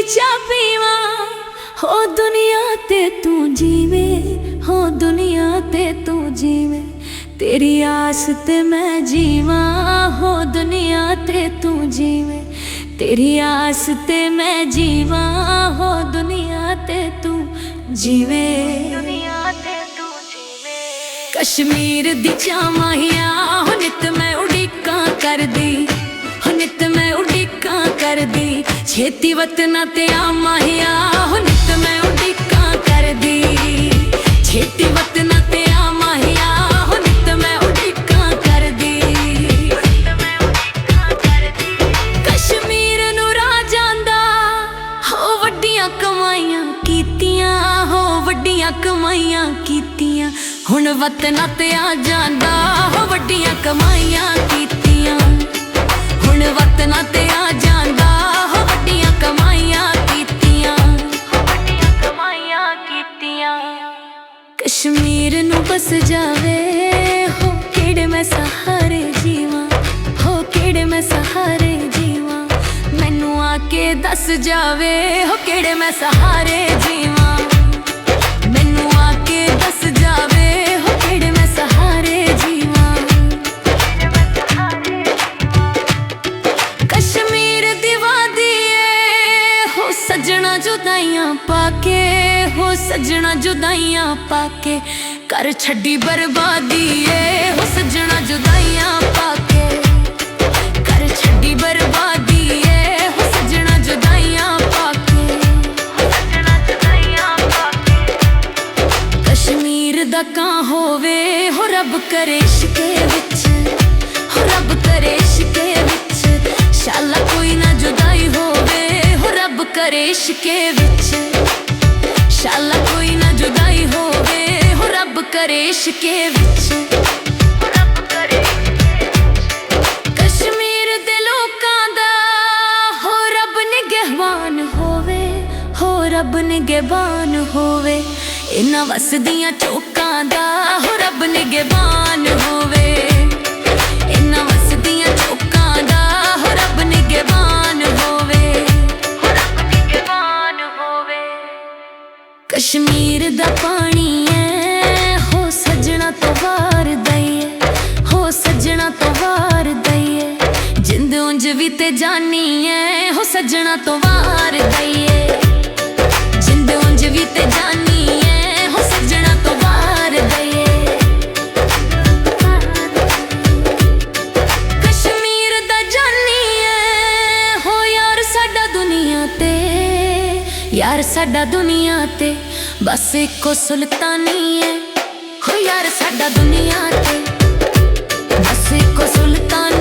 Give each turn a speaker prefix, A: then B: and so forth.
A: चा पीवा हो दुनिया ते तू जीवे, हो दुनिया ते तू जीवे, तेरी आस ते मैं जीवा, हो दुनिया ते तू जीवे, तेरी आस ते मैं जीवा, हो दुनिया ते तू जीवे, दुनिया ते तू जीवे। कश्मीर दी चामाहिया हो नित मैं उड़ीका कर दी, हो नित मैं उड़ीका कर दी, छेती वतना ते आ माहिया हो नित मैं उड़ीका कर दी, छेती वतना ते आ माहिया हो नित मैं उड़ीका कर दी, कश्मीर नू राजां दा हो वड्डियां कमाइयां कीतियां, हो वड्डियां कमाइयां कीतियां, हुण वतना ते आ जांदा हो वड्डियां कमाइयां कीतियां, हुण वतना ते आ जांदा हो वड्डियां कमाइयां कीतियां, वड्डियां कमाइयां कीतियां। कश्मीर नू बस जावे हो केड़े मैं सहारे जीवां, हो केड़े मैं सहारे जीवां, मैनू आके दस जावे हो केड़े मैं सहारे जीवां, मैनू आके दस जावे हो केड़े मैं सहारे जीवां। कश्मीर दी वादी हो सजना जुदाइयां पाके, हो सजना जुदाइयां पाके, कर छड्डी बर्बादी हो सजना जुदाइयां पाके, कर छड्डी बर्बादी हो सजना जुदाइयां पाके, सजना जुदाइयां पाके। कश्मीर दा कां होवे हो रब करे इश्के विच, हो रब करे इश्के विच, शाला कोई ना जुदाई होवे हो रब करे इश्के विच, शाला कोई ना जुदाई होवे हो रब करे इश्के विच, रब करे। कश्मीर दे लोकां दा हो रब निगहबान होवे, हो रब निगहबान होवे, इन्हां वसदियां चौकां दा हो रब निगहबान होवे, इन्हां वसदियां चौकां दा हो रब निगहबान होवे, हो रब निगहबान होवे। कश्मीर दा पानी है हो सजना तो वार दईए, हो सजना तो वार दईए, जिंद उंज भी ते जानी है हो सजना तो वार दईए, जिंद उंज भी ते जानी है हो सजना तो वार दईए। कश्मीर दा जानी है हो यार साडा दुनिया ते, यार साडा दुनिया ते बस एको सुल्तानी है, हो यार साडा दुनिया ते बस एको सुल्तानी।